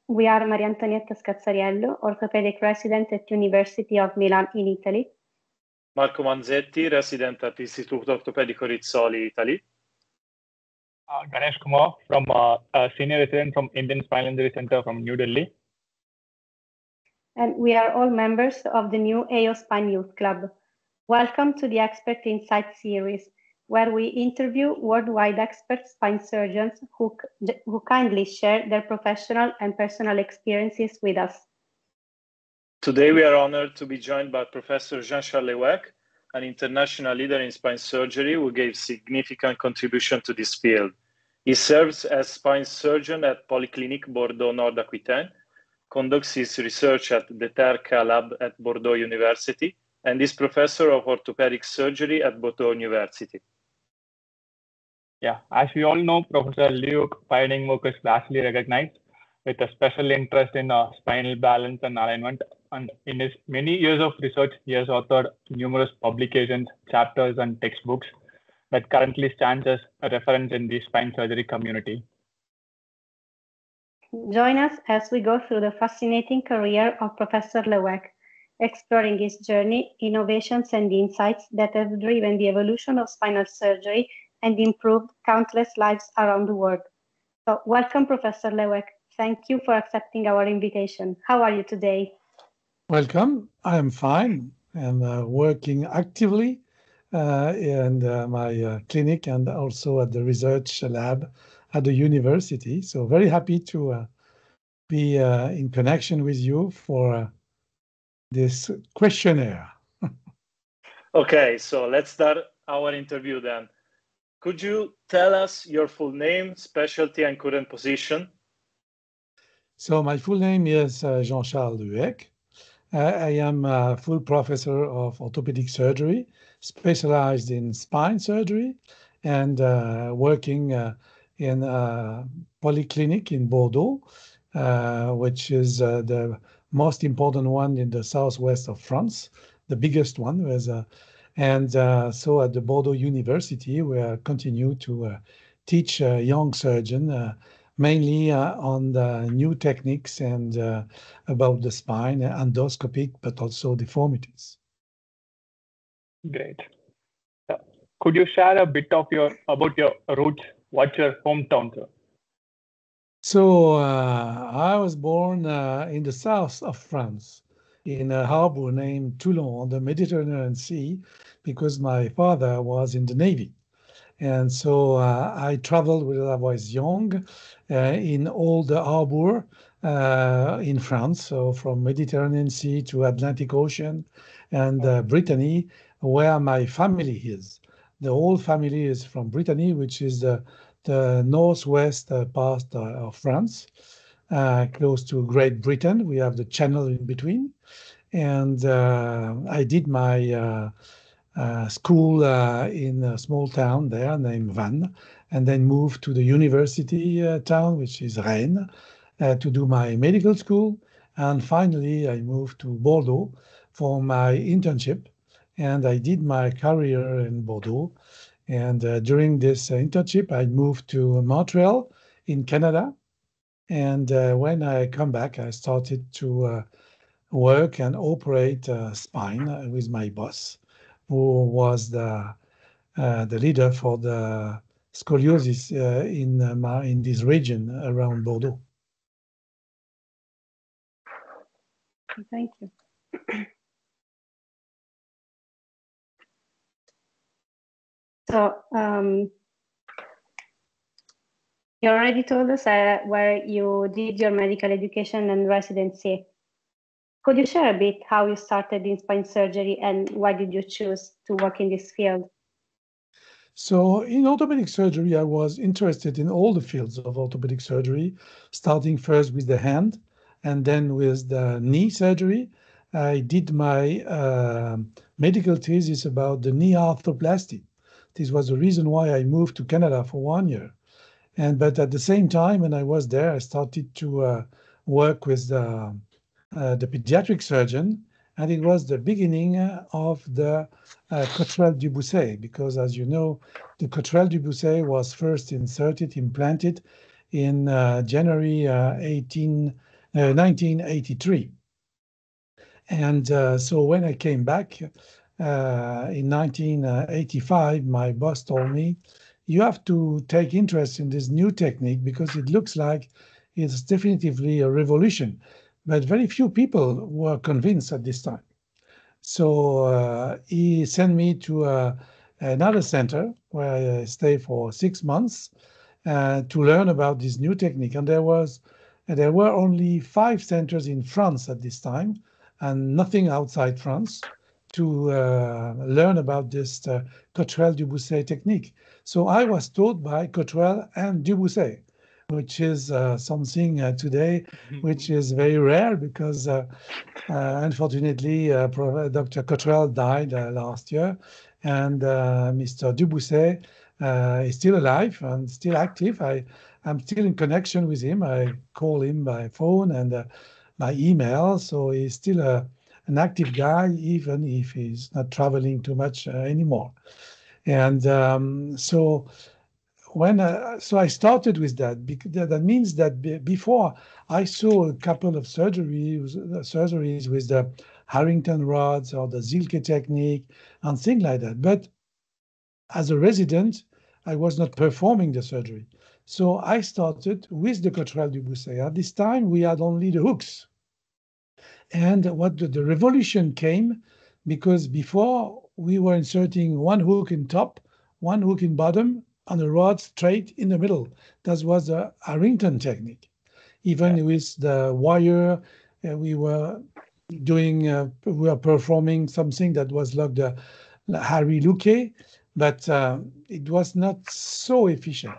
We are Maria Antonietta Scazzariello, orthopedic resident at University of Milan in Italy. Marco Manzetti, resident at Instituto Ortopedico Rizzoli, Italy. Ganesh Kumar, from senior resident from Indian Spinal Injury Center from New Delhi. And we are all members of the new AO Spine Youth Club. Welcome to the Expert Insight series, where we interview worldwide expert spine surgeons who kindly share their professional and personal experiences with us. Today, we are honored to be joined by Professor Jean-Charles Huec, an international leader in spine surgery who gave significant contribution to this field. He serves as spine surgeon at Polyclinique Bordeaux Nord Aquitaine, conducts his research at the TERCA lab at Bordeaux University, and is professor of orthopedic surgery at Bordeaux University. Yeah, as we all know, Professor Huec pioneering work is vastly recognized with a special interest in spinal balance and alignment. And in his many years of research, he has authored numerous publications, chapters, and textbooks that currently stands as a reference in the spine surgery community. Join us as we go through the fascinating career of Professor Huec, exploring his journey, innovations, and insights that have driven the evolution of spinal surgery and improved countless lives around the world. So welcome, Professor Huec. Thank you for accepting our invitation. How are you today? Welcome. I am fine and working actively in my clinic and also at the research lab at the university. So very happy to be in connection with you for this questionnaire. Okay, so let's start our interview then. Could you tell us your full name, specialty, and current position? So my full name is Jean-Charles Huec. I am a full professor of orthopedic surgery, specialized in spine surgery, and working in a polyclinic in Bordeaux, which is the most important one in the southwest of France, the biggest one. So at the Bordeaux University, we continue to teach young surgeons, mainly on the new techniques and about the spine, endoscopic, but also deformities. Great. Could you share a bit of about your roots? What's your hometown, sir? So I was born in the south of France, in a harbor named Toulon on the Mediterranean Sea, because my father was in the Navy. And so I traveled when I was young in all the harbor in France, so from Mediterranean Sea to Atlantic Ocean and Brittany, where my family is. The whole family is from Brittany, which is the northwest part of France, close to Great Britain. We have the channel in between. And I did my school in a small town there named Vannes, and then moved to the university town, which is Rennes, to do my medical school. And finally, I moved to Bordeaux for my internship, and I did my career in Bordeaux. And during this internship, I moved to Montreal in Canada. And when I come back, I started to work and operate spine with my boss, who was the leader for the scoliosis in this region around Bordeaux. Thank you. So you already told us where you did your medical education and residency. Could you share a bit how you started in spine surgery and why did you choose to work in this field? So in orthopedic surgery, I was interested in all the fields of orthopedic surgery, starting first with the hand and then with the knee surgery. I did my medical thesis about the knee arthroplasty. This was the reason why I moved to Canada for 1 year. But at the same time, when I was there, I started to work with the pediatric surgeon, and it was the beginning of the Cottrell du Bousset, because as you know, the Cottrell du Bousset was first implanted in January 1983. And so when I came back in 1985, my boss told me, you have to take interest in this new technique because it looks like it's definitively a revolution. But very few people were convinced at this time. So he sent me to another center where I stayed for 6 months to learn about this new technique. And there were only 5 centers in France at this time, and nothing outside France to learn about this Cottrell-Dubousset technique. So I was taught by Cottrell and Dubousset, which is something today which is very rare because unfortunately Dr. Cottrell died last year, and Mr. Dubousset is still alive and still active. I'm still in connection with him. I call him by phone and by email, so he's still an active guy, even if he's not traveling too much anymore. And so I started with that. That means that before I saw a couple of surgeries with the Harrington rods or the Zielke technique and things like that. But as a resident, I was not performing the surgery. So I started with the Cottrell-Dubousset. At this time, we had only the hooks. And what the revolution came because before we were inserting one hook in top, one hook in bottom, and a rod straight in the middle. That was the Harrington technique. Even with the wire, we were performing something that was like the Harry Luque, but it was not so efficient.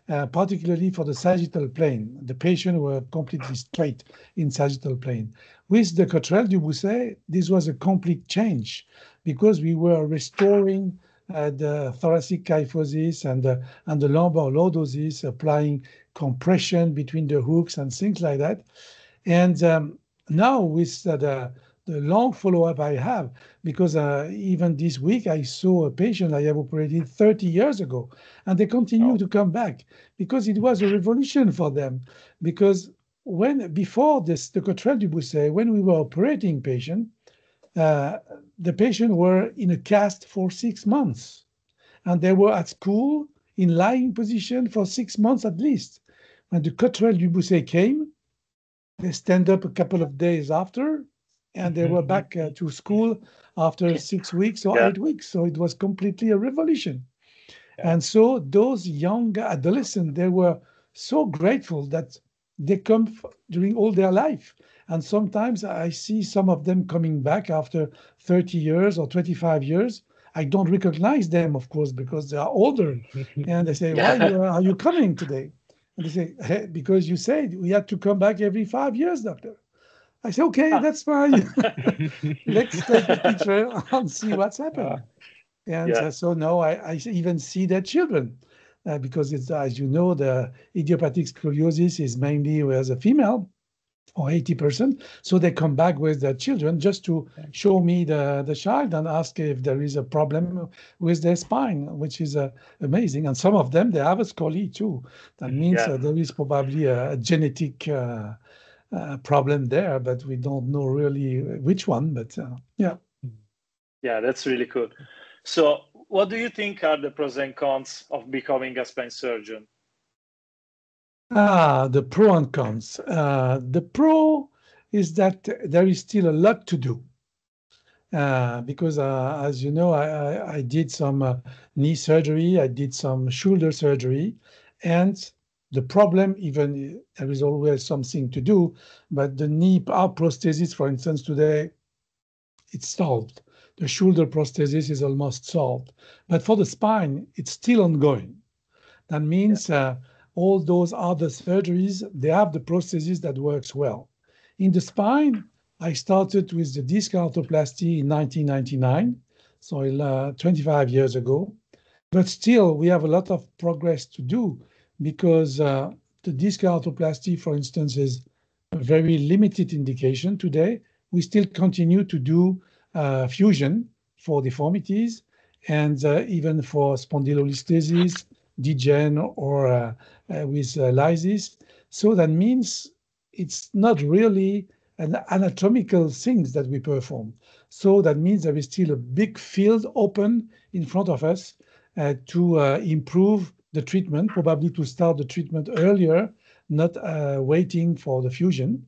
Particularly for the sagittal plane. The patient were completely straight in sagittal plane. With the Cottrell-Dubousset, this was a complete change because we were restoring the thoracic kyphosis and the lumbar lordosis, applying compression between the hooks and things like that. And now with the long follow-up I have, because even this week I saw a patient I have operated 30 years ago, and they continue to come back because it was a revolution for them. Because before this, the Cottrell-Dubousset, when we were operating patient, the patient were in a cast for 6 months, and they were at school in lying position for 6 months at least. When the Cottrell-Dubousset came, they stand up a couple of days after, and they were back to school after 6 weeks or 8 weeks. So it was completely a revolution. And so those young adolescents, they were so grateful that they come during all their life. And sometimes I see some of them coming back after 30 years or 25 years. I don't recognize them, of course, because they are older. And they say, why are you coming today? And they say, hey, because you said we had to come back every 5 years, doctor. I say, okay, that's fine. Let's take a picture and see what's happened. And so now I even see their children because it's, as you know, the idiopathic scoliosis is mainly with a female or 80%. So they come back with their children just to show me the child and ask if there is a problem with their spine, which is amazing. And some of them, they have a scoliosis too. That means there is probably a genetic problem there, but we don't know really which one, but yeah. Yeah, that's really cool. So what do you think are the pros and cons of becoming a spine surgeon? The pro and cons. The pro is that there is still a lot to do. Because as you know, I did some knee surgery, I did some shoulder surgery, and the problem, even there is always something to do, but the knee prosthesis, for instance, today, it's solved. The shoulder prosthesis is almost solved. But for the spine, it's still ongoing. That means all those other surgeries, they have the prosthesis that works well. In the spine, I started with the disc arthroplasty in 1999, so 25 years ago. But still, we have a lot of progress to do because the disc arthroplasty, for instance, is a very limited indication today. We still continue to do fusion for deformities and even for spondylolisthesis, degen, or with lysis. So that means it's not really an anatomical things that we perform. So that means there is still a big field open in front of us to improve the treatment, probably to start the treatment earlier, not waiting for the fusion.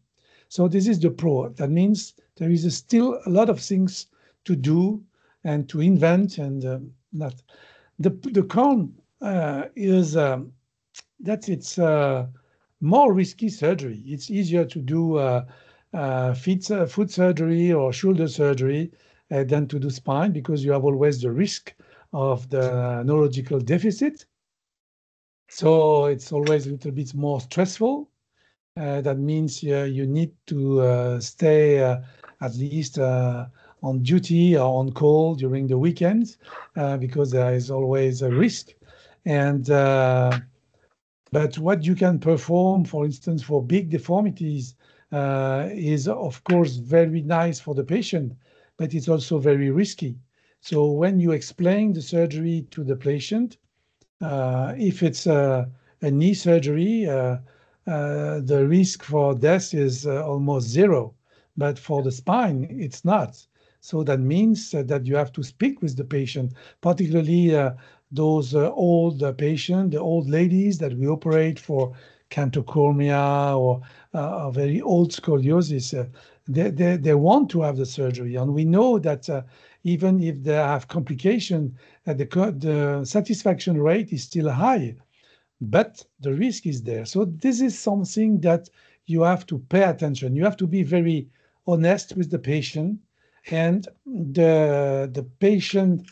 So this is the pro. That means there is still a lot of things to do and to invent, and not. The con is that it's more risky surgery. It's easier to do foot surgery or shoulder surgery than to do spine, because you have always the risk of the neurological deficit. So it's always a little bit more stressful. That means you need to stay at least on duty or on call during the weekends because there is always a risk. And but what you can perform, for instance, for big deformities is, of course, very nice for the patient, but it's also very risky. So when you explain the surgery to the patient, if it's a knee surgery, the risk for death is almost zero. But for the spine, it's not. So that means that you have to speak with the patient, particularly those old patients, the old ladies that we operate for cantochormia or very old scoliosis. They want to have the surgery. And we know that even if they have complications, the satisfaction rate is still high, but the risk is there. So this is something that you have to pay attention. You have to be very honest with the patient, and the patient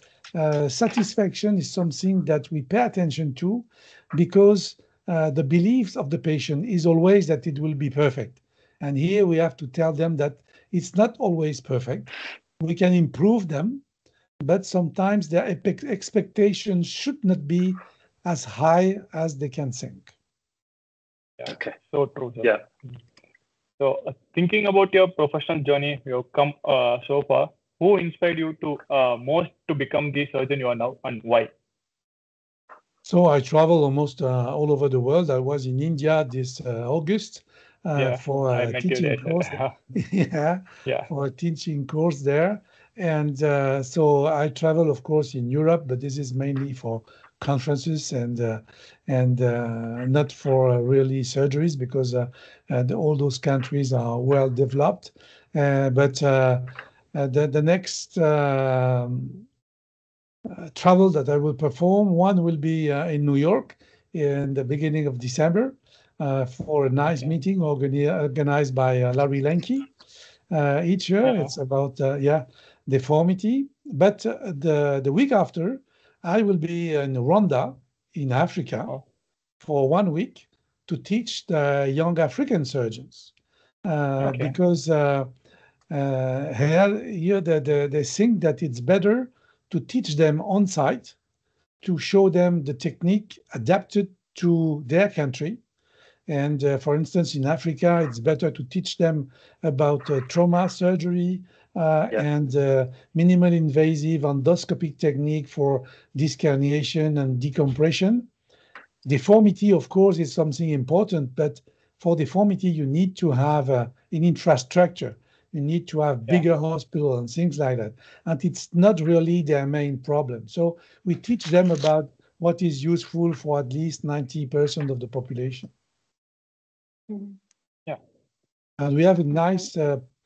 satisfaction is something that we pay attention to, because the beliefs of the patient is always that it will be perfect. And here we have to tell them that it's not always perfect. We can improve them, but sometimes their expectations should not be as high as they can think. Yeah. Okay. So true, sir. Yeah. So thinking about your professional journey, you've come so far. Who inspired you to most to become the surgeon you are now, and why? So I travel almost all over the world. I was in India this August for I a met you teaching there, course. sir. Yeah, for a teaching course there. And so I travel, of course, in Europe, but this is mainly for conferences and not for really surgeries, because all those countries are well developed. But the next travel that I will perform, one will be in New York in the beginning of December for a nice meeting organized by Larry Lenke. Each year it's about deformity. But the week after, I will be in Rwanda in Africa for 1 week to teach the young African surgeons because here they think that it's better to teach them on site, to show them the technique adapted to their country. And for instance, in Africa, it's better to teach them about trauma surgery and minimal invasive endoscopic technique for disc herniation and decompression. Deformity, of course, is something important, but for deformity, you need to have an infrastructure. You need to have bigger hospital and things like that. And it's not really their main problem. So we teach them about what is useful for at least 90% of the population. Yeah. And we have a nice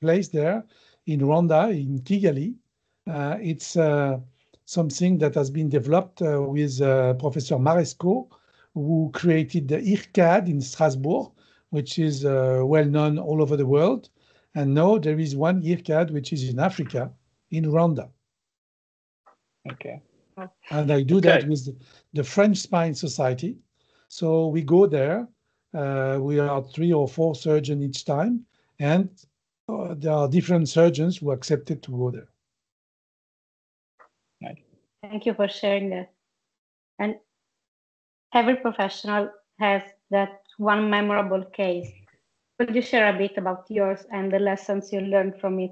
place there in Rwanda, in Kigali. It's something that has been developed with Professor Maresco, who created the IRCAD in Strasbourg, which is well known all over the world. And now there is one IRCAD which is in Africa, in Rwanda. Okay. And I do that with the French Spine Society. So we go there. We are 3 or 4 surgeons each time, and there are different surgeons who accepted to go there. Nice. Thank you for sharing that. And every professional has that one memorable case. Could you share a bit about yours and the lessons you learned from it?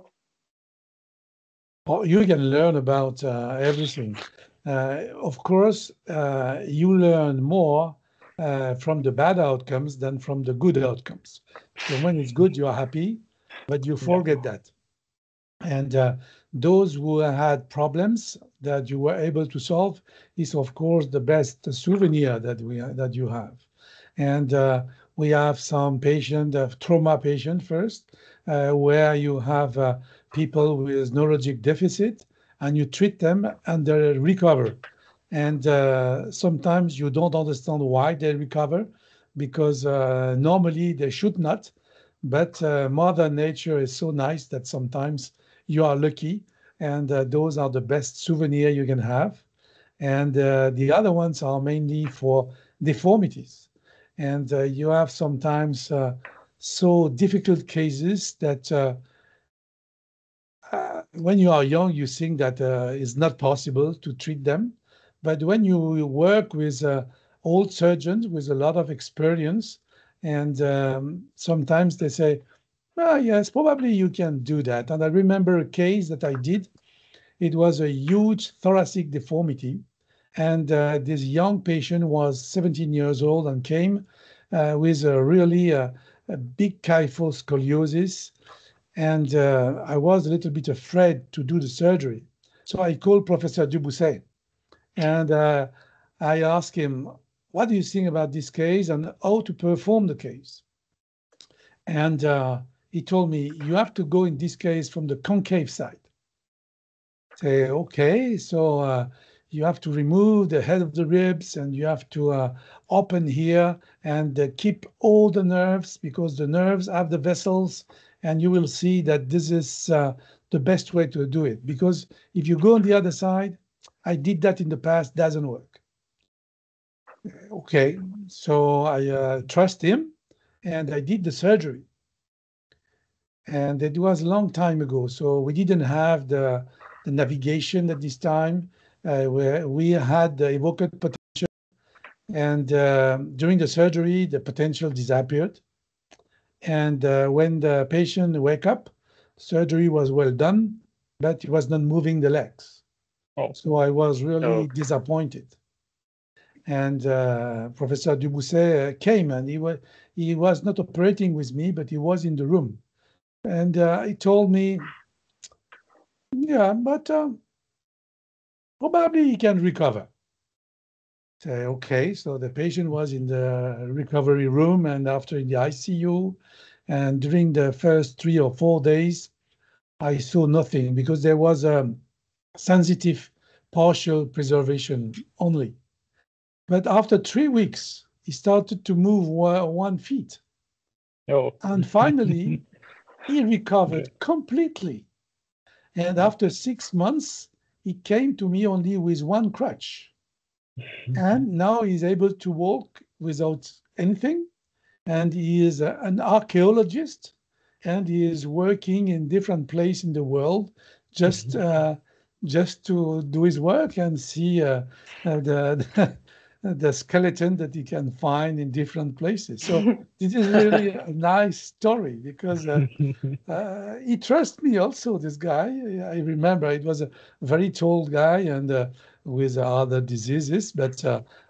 Well, you can learn about everything. Of course, you learn more from the bad outcomes than from the good outcomes. Because when it's good, you are happy, but you forget that. And those who had problems that you were able to solve is, of course, the best souvenir that you have. And we have some patient, trauma patient first, where you have people with neurologic deficit, and you treat them and they recover. And sometimes you don't understand why they recover, because normally they should not. But Mother Nature is so nice that sometimes you are lucky, and those are the best souvenir you can have. And the other ones are mainly for deformities. And you have sometimes so difficult cases that when you are young, you think that it's not possible to treat them. But when you work with old surgeons with a lot of experience, and sometimes they say, well, yes, probably you can do that. And I remember a case that I did. It was a huge thoracic deformity. And this young patient was 17 years old and came with a really a big kyphal scoliosis. And I was a little bit afraid to do the surgery. So I called Professor Dubousset, and I asked him, what do you think about this case and how to perform the case? And he told me, you have to go in this case from the concave side. Say, okay, so you have to remove the head of the ribs, and you have to open here and keep all the nerves, because the nerves have the vessels, and you will see that this is the best way to do it. Because if you go on the other side, I did that in the past, doesn't work. Okay, so I trust him, and I did the surgery. And it was a long time ago, so we didn't have the navigation at this time. Where we had the evoked potential, and during the surgery, the potential disappeared. And when the patient wake up, surgery was well done, but he was not moving the legs. Oh. So I was really disappointed. And Professor Dubousset came, and he was not operating with me, but he was in the room. And he told me, yeah, but probably he can recover. Say, okay, so the patient was in the recovery room and after in the ICU. And during the first 3 or 4 days, I saw nothing because there was a sensitive partial preservation only. But after 3 weeks, he started to move 1 feet. Oh. And finally, he recovered completely. And after 6 months, he came to me only with 1 crutch. And now he's able to walk without anything. And he is an archaeologist, and he is working in different places in the world just to do his work and see the skeleton that he can find in different places. So this is really a nice story because he trusts me also, this guy. I remember it was a very tall guy and with other diseases, but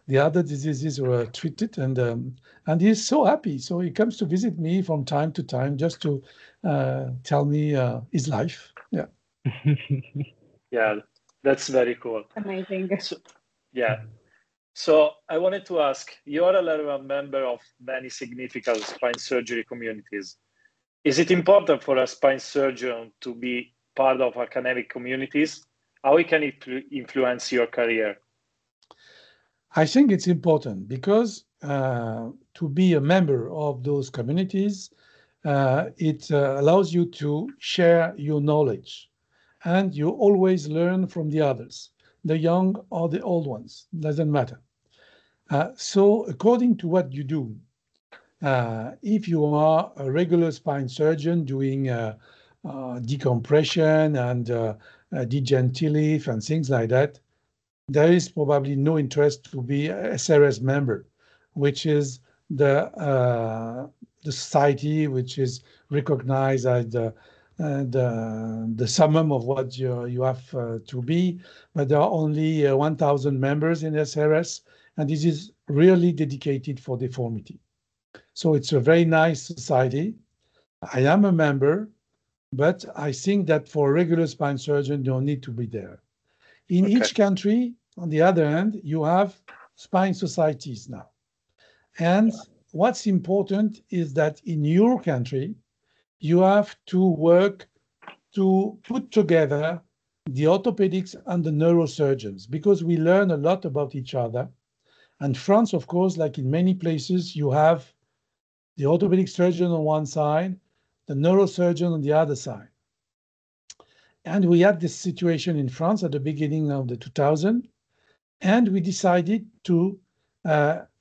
the other diseases were treated, and he's so happy. So he comes to visit me from time to time just to tell me his life. Yeah. Yeah, that's very cool. Amazing. So I wanted to ask, you are a relevant member of many significant spine surgery communities. Is it important for a spine surgeon to be part of academic communities? How can it influence your career? I think it's important because to be a member of those communities, it allows you to share your knowledge, and you always learn from the others, the young or the old ones, doesn't matter. So according to what you do, if you are a regular spine surgeon doing decompression and degentilife and things like that, there is probably no interest to be a SRS member, which is the society which is recognized as the summum of what you have to be. But there are only 1,000 members in SRS, and this is really dedicated for deformity. So it's a very nice society. I am a member, but I think that for a regular spine surgeon, you don't need to be there. In each country, on the other hand, you have spine societies now. And what's important is that in your country, you have to work to put together the orthopedics and the neurosurgeons, because we learn a lot about each other. And France, of course, like in many places, you have the orthopedic surgeon on one side, the neurosurgeon on the other side. And we had this situation in France at the beginning of the 2000s, and we decided to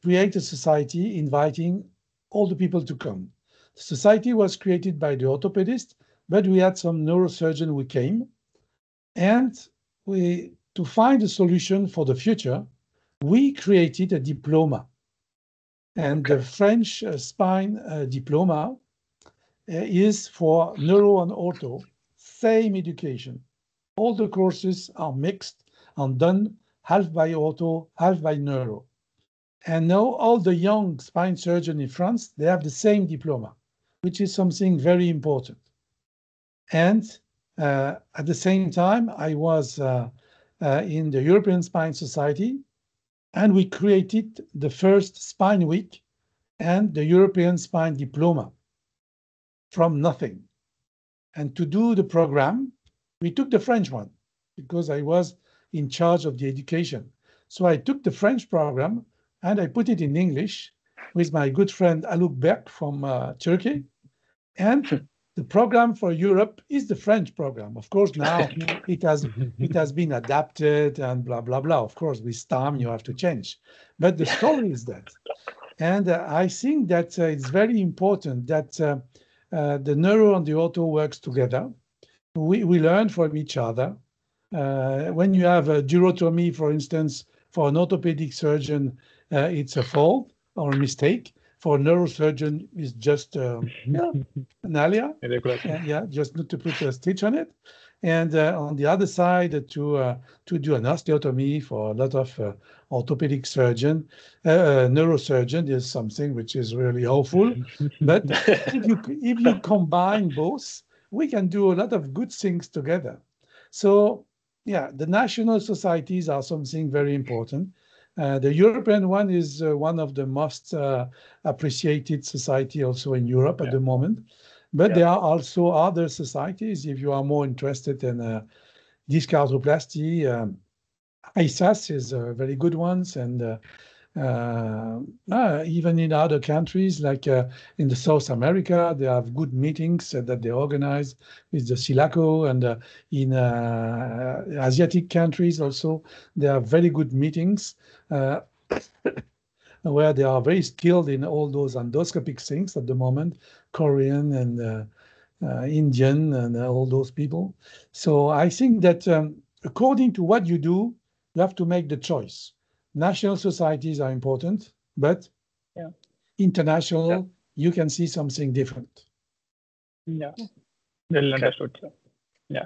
create a society inviting all the people to come. The society was created by the orthopedist, but we had some neurosurgeon who came, and to find a solution for the future, we created a diploma. And the French spine diploma is for neuro and ortho, same education. All the courses are mixed and done half by ortho, half by neuro. And now all the young spine surgeons in France, they have the same diploma, which is something very important. And at the same time, I was in the European Spine Society, and we created the first Spine Week and the European Spine Diploma from nothing. And to do the program, we took the French one because I was in charge of the education. So I took the French program and I put it in English with my good friend Aluk Berk from Turkey. And the program for Europe is the French program. Of course, now it has been adapted and blah, blah, blah. Of course, with time, you have to change. But the story is that. And I think that it's very important that the neuro and the ortho works together. We learn from each other. When you have a durotomy, for instance, for an orthopedic surgeon, it's a fault or a mistake. For a neurosurgeon, it's just an alia. Just not to put a stitch on it. And on the other side, to do an osteotomy for a lot of orthopedic surgeon, neurosurgeon is something which is really awful. But if you combine both, we can do a lot of good things together. So yeah, the national societies are something very important. The European one is one of the most appreciated society also in Europe at the moment. But there are also other societies. If you are more interested in disc arthroplasty, ISAS is a very good one. And even in other countries, like in the South America, they have good meetings that they organize with the SILACO, and in Asiatic countries also, they have very good meetings where they are very skilled in all those endoscopic things at the moment, Korean and Indian and all those people. So I think that according to what you do, you have to make the choice. National societies are important, but international, you can see something different. Yeah, well understood, sir. Yeah.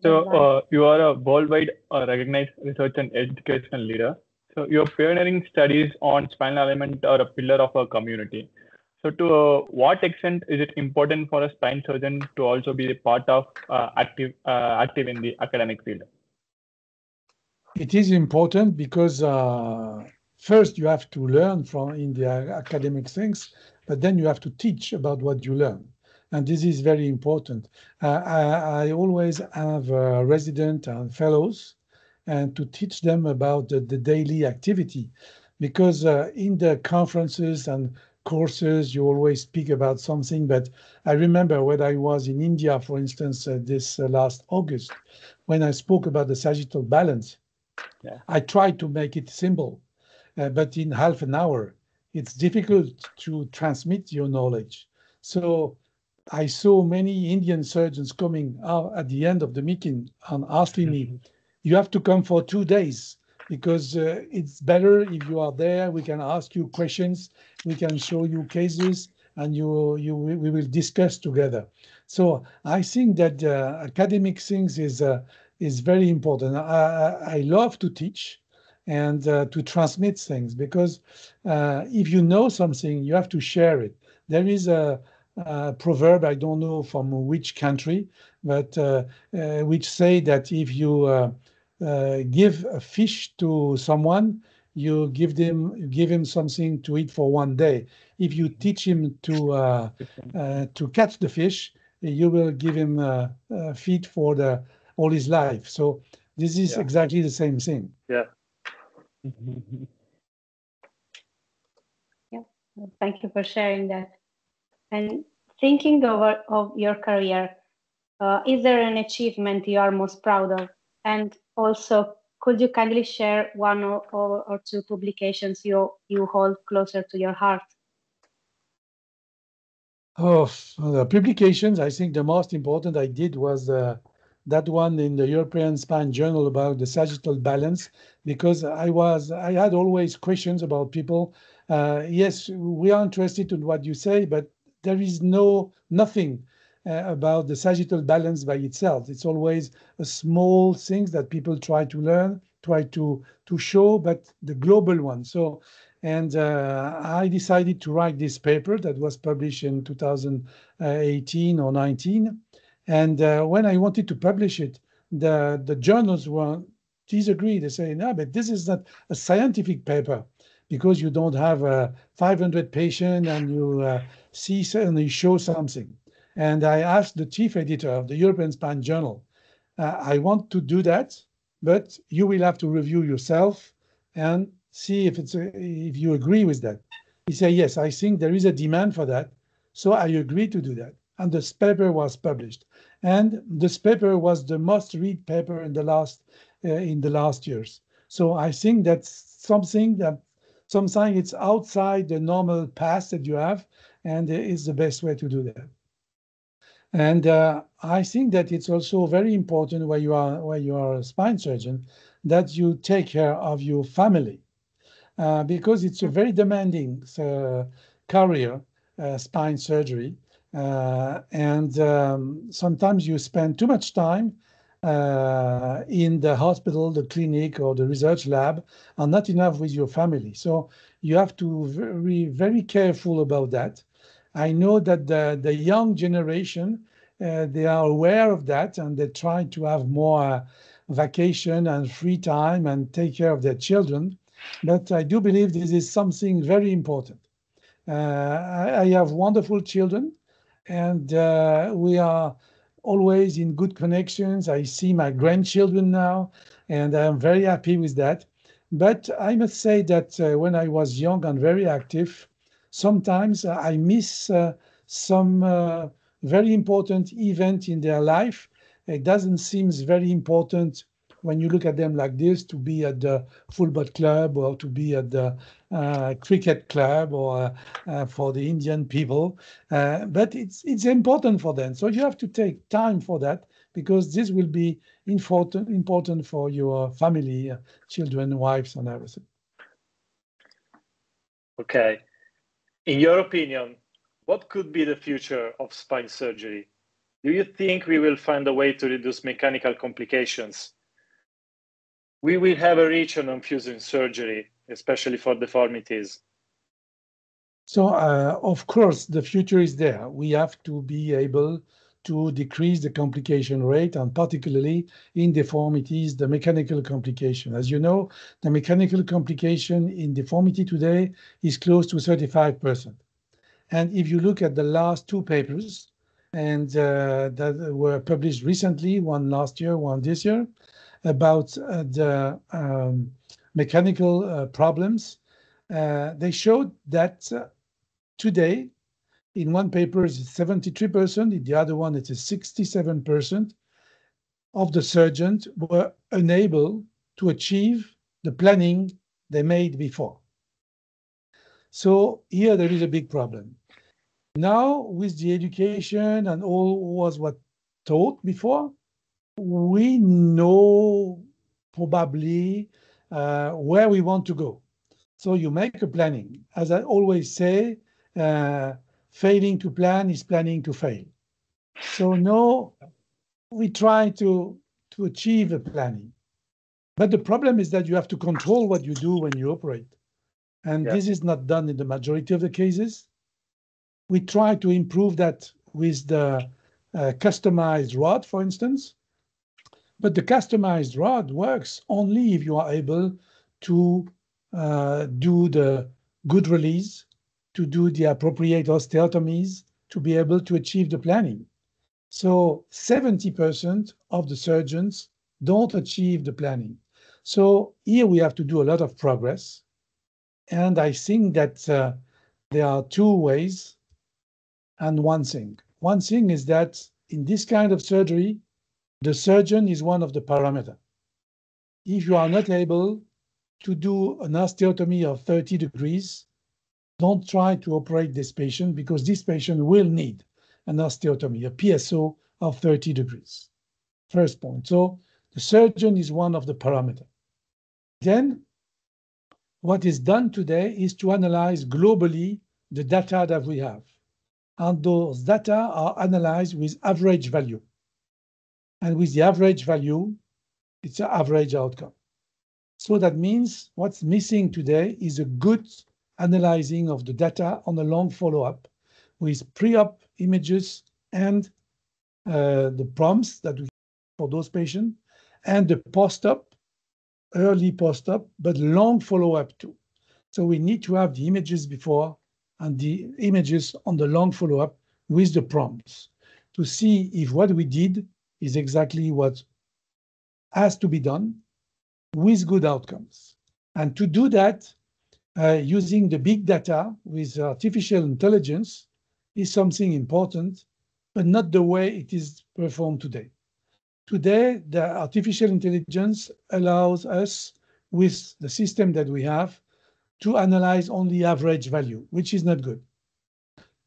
So you are a worldwide recognized research and educational leader. So your pioneering studies on spinal alignment are a pillar of our community. So to what extent is it important for a spine surgeon to also be a part of active in the academic field? It is important because first you have to learn from in the academic things, but then you have to teach about what you learn. And this is very important. I always have residents and fellows and to teach them about the daily activity, because in the conferences and courses, you always speak about something. But I remember when I was in India, for instance, this last August, when I spoke about the sagittal balance, I tried to make it simple, but in half an hour, it's difficult to transmit your knowledge. So I saw many Indian surgeons coming out at the end of the meeting and asking me, you have to come for 2 days because it's better if you are there. We can ask you questions, we can show you cases, and we will discuss together. So I think that academic things is very important. I love to teach, and to transmit things. Because if you know something, you have to share it. There is a proverb, I don't know from which country, but which say that if you give a fish to someone, you give him something to eat for one day. If you teach him to catch the fish, you will give him feed for all his life. So this is exactly the same thing. Yeah. Yeah. Thank you for sharing that. And thinking of your career, is there an achievement you are most proud of? And also, could you kindly share one or two publications you hold closer to your heart? Oh, the publications, I think the most important I did was that one in the European Spine Journal about the sagittal balance, because I had always questions about people. Yes, we are interested in what you say, but there is nothing about the sagittal balance by itself. It's always a small things that people try to learn, try to show, but the global one. So. And I decided to write this paper that was published in 2018 or 19. And when I wanted to publish it, the journals were disagree. They say, no, but this is not a scientific paper because you don't have 500 patients and you see and you show something. And I asked the chief editor of the European Spine Journal, I want to do that, but you will have to review yourself and see if you agree with that. He said, yes, I think there is a demand for that. So I agree to do that. And this paper was published. And this paper was the most read paper in the last years. So I think that's something it's outside the normal path that you have, and it's the best way to do that. And I think that it's also very important when you are a spine surgeon that you take care of your family because it's a very demanding career, spine surgery, and sometimes you spend too much time in the hospital, the clinic, or the research lab, and not enough with your family. So you have to be very careful about that. I know that the young generation, they are aware of that and they try to have more vacation and free time and take care of their children. But I do believe this is something very important. I have wonderful children and we are always in good connections. I see my grandchildren now and I'm very happy with that. But I must say that when I was young and very active, sometimes I miss some very important event in their life. It doesn't seem very important when you look at them like this to be at the football club or to be at the cricket club or for the Indian people. But it's important for them. So you have to take time for that because this will be important for your family, children, wives, and everything. Okay. In your opinion, what could be the future of spine surgery? Do you think we will find a way to reduce mechanical complications? We will have a reach on fusion surgery, especially for deformities. So, of course, the future is there. We have to be able to decrease the complication rate, and particularly in deformities, the mechanical complication. As you know, the mechanical complication in deformity today is close to 35%. And if you look at the last two papers, and that were published recently, one last year, one this year, about the mechanical problems, they showed that today, in one paper it's 73%, in the other one it's 67% of the surgeons were unable to achieve the planning they made before. So here there is a big problem. Now with the education and all was what taught before, we know probably where we want to go. So you make a planning. As I always say, failing to plan is planning to fail. So no, we try to achieve a planning. But the problem is that you have to control what you do when you operate. And this is not done in the majority of the cases. We try to improve that with the customized rod, for instance. But the customized rod works only if you are able to do the good release, to do the appropriate osteotomies, to be able to achieve the planning. So 70% of the surgeons don't achieve the planning. So here we have to do a lot of progress. And I think that there are two ways and one thing. One thing is that in this kind of surgery, the surgeon is one of the parameters. If you are not able to do an osteotomy of 30 degrees, don't try to operate this patient because this patient will need an osteotomy, a PSO of 30 degrees. First point. So the surgeon is one of the parameters. Then what is done today is to analyze globally the data that we have. And those data are analyzed with average value. And with the average value, it's an average outcome. So that means what's missing today is a good analyzing of the data on a long follow-up with pre-op images and the prompts that we for those patients and the post-op, early post-op, but long follow-up too. So we need to have the images before and the images on the long follow-up with the prompts to see if what we did is exactly what has to be done with good outcomes. And to do that, using the big data with artificial intelligence is something important, but not the way it is performed today. Today, the artificial intelligence allows us, with the system that we have, to analyze only average value, which is not good.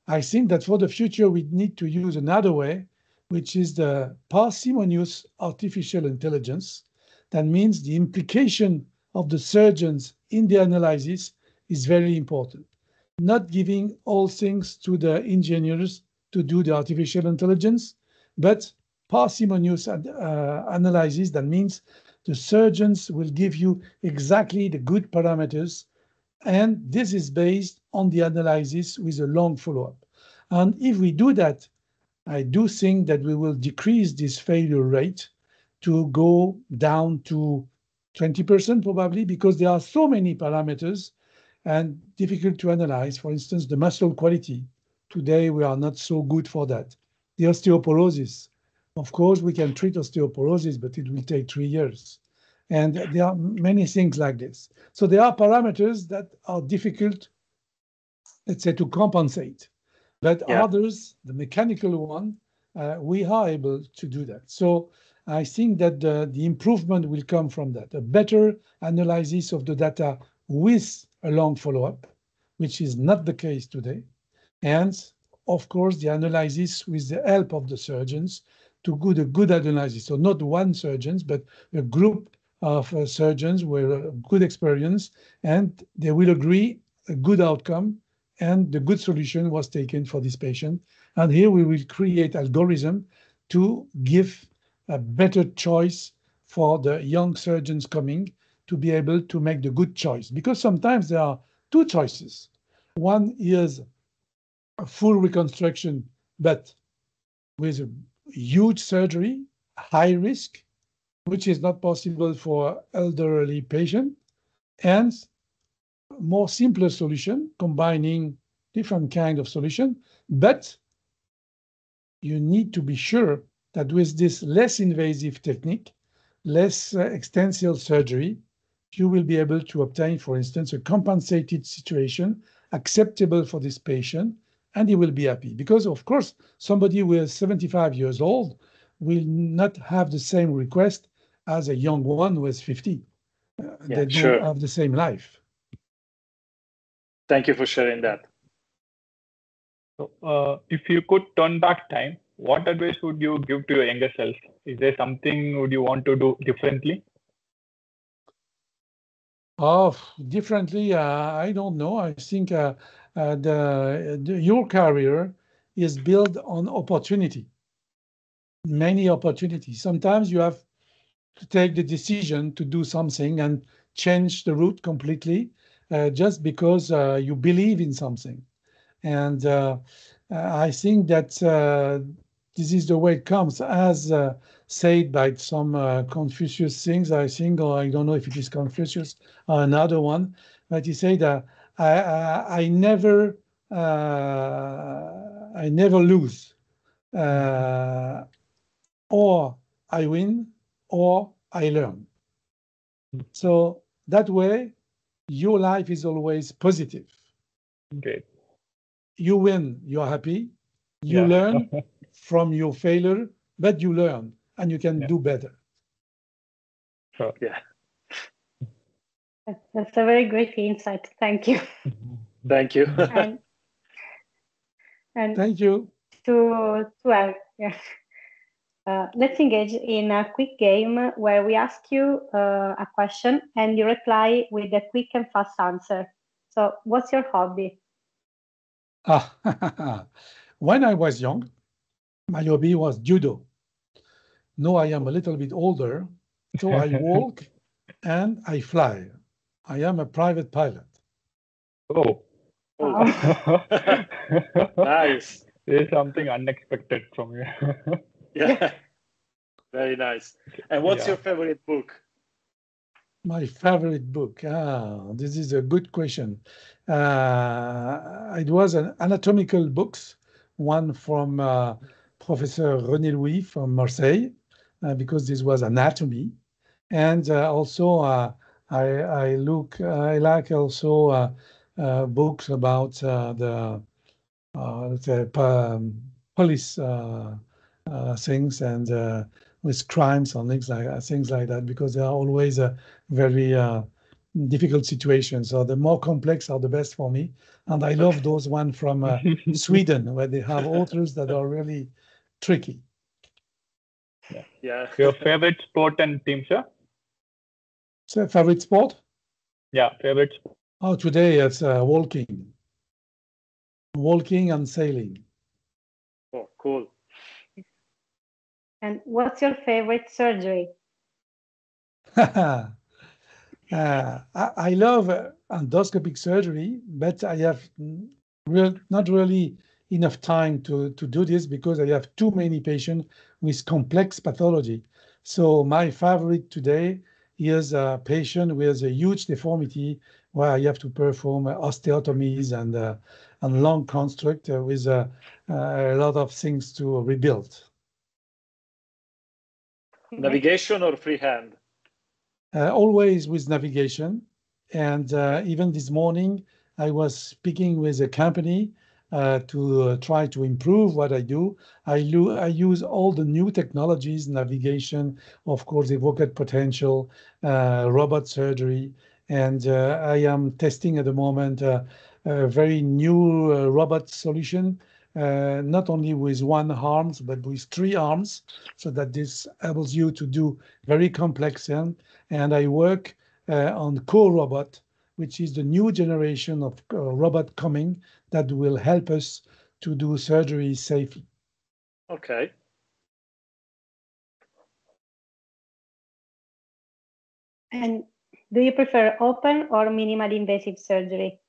I think that for the future, we need to use another way, which is the parsimonious artificial intelligence. That means the implication of the surgeons in the analysis is very important. Not giving all things to the engineers to do the artificial intelligence, but parsimonious analysis. That means the surgeons will give you exactly the good parameters, and this is based on the analysis with a long follow-up. And if we do that, I do think that we will decrease this failure rate to go down to 20% probably, because there are so many parameters and difficult to analyze. For instance, the muscle quality. Today, we are not so good for that. The osteoporosis. Of course, we can treat osteoporosis, but it will take 3 years. And there are many things like this. So there are parameters that are difficult, let's say, to compensate. But others, the mechanical one, we are able to do that. So I think that the improvement will come from that. A better analysis of the data with a long follow-up, which is not the case today. And of course, the analysis with the help of the surgeons to do a good analysis. So not one surgeon, but a group of surgeons with a good experience, and they will agree a good outcome and the good solution was taken for this patient. And here we will create algorithm to give a better choice for the young surgeons coming to be able to make the good choice. Because sometimes there are two choices. One is a full reconstruction, but with a huge surgery, high risk, which is not possible for elderly patient, and more simpler solution, combining different kind of solution, but you need to be sure that with this less invasive technique, less extensive surgery, you will be able to obtain, for instance, a compensated situation acceptable for this patient, and he will be happy. Because, of course, somebody who is 75 years old will not have the same request as a young one who is 50. They don't have the same life. Thank you for sharing that. So, if you could turn back time, what advice would you give to your younger self? Is there something would you want to do differently? Oh, differently, I don't know. I think your career is built on opportunity, many opportunities. Sometimes you have to take the decision to do something and change the route completely, just because you believe in something. And I think that this is the way it comes, as said by some Confucius things, I think, or I don't know if it is Confucius or another one, but he said, I never lose, or I win, or I learn. So that way, your life is always positive. Great. You win, you're happy. You Yeah. learn from your failure, but you learn and you can do better. Sure. Yeah. That's a very great insight. Thank you. Thank you. And Thank you. Yeah. Let's engage in a quick game where we ask you a question and you reply with a quick and fast answer. So, what's your hobby? When I was young, my hobby was judo. Now I am a little bit older, so I walk and I fly. I am a private pilot. Oh. Oh. Nice. There's something unexpected from you. Yeah. Very nice. And what's your favorite book? My favorite book. This is a good question. It was an anatomical books, one from Professor René Louis from Marseille, because this was anatomy, and also I like also books about the let's say police things and with crimes and things like that, because they are always a very difficult situations. So the more complex are the best for me, and I love those one from Sweden, where they have authors that are really tricky. Yeah. Your favorite sport and team, sir? So favorite sport? Yeah, favorite sport. Oh, today it's walking and sailing. Oh, cool. And what's your favorite surgery? I love endoscopic surgery, but I have not really enough time to do this because I have too many patients with complex pathology. So my favorite today is a patient with a huge deformity where I have to perform osteotomies and lung construct with a lot of things to rebuild. Navigation or freehand? Always with navigation. And even this morning, I was speaking with a company to try to improve what I do. I use all the new technologies, navigation, of course, evoked potential, robot surgery, and I am testing at the moment a very new robot solution, not only with one arm, but with 3 arms, so that this enables you to do very complex things. And I work on co-robot, which is the new generation of robot coming that will help us to do surgery safely. Okay. And do you prefer open or minimally invasive surgery?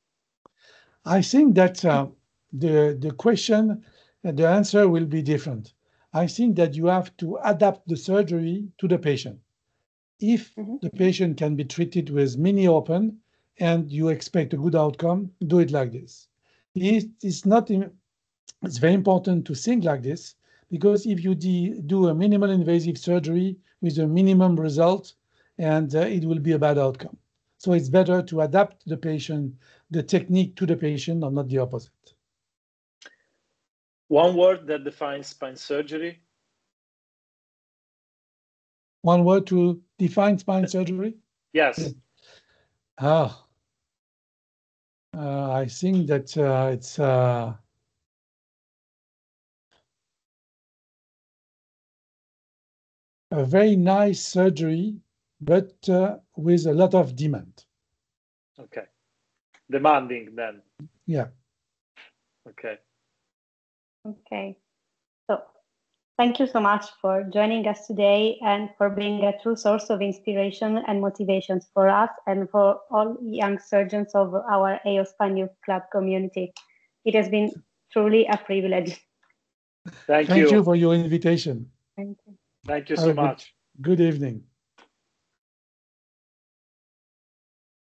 I think that the question, the answer will be different. I think that you have to adapt the surgery to the patient. If the patient can be treated with mini open and you expect a good outcome, do it like this. It's not. It's very important to think like this, because if you do a minimal invasive surgery with a minimum result, and it will be a bad outcome. So it's better to adapt the patient, the technique to the patient, or not the opposite. One word that defines spine surgery? One word to define spine surgery? Yes. I think that it's a very nice surgery, but with a lot of demand. Okay. Demanding then. Yeah. Okay. Okay. So Thank you so much for joining us today and for being a true source of inspiration and motivations for us and for all young surgeons of our AOSPAN Youth Club community. It has been truly a privilege. Thank Thank you. you for your invitation. Thank you. Thank you so much. Good evening.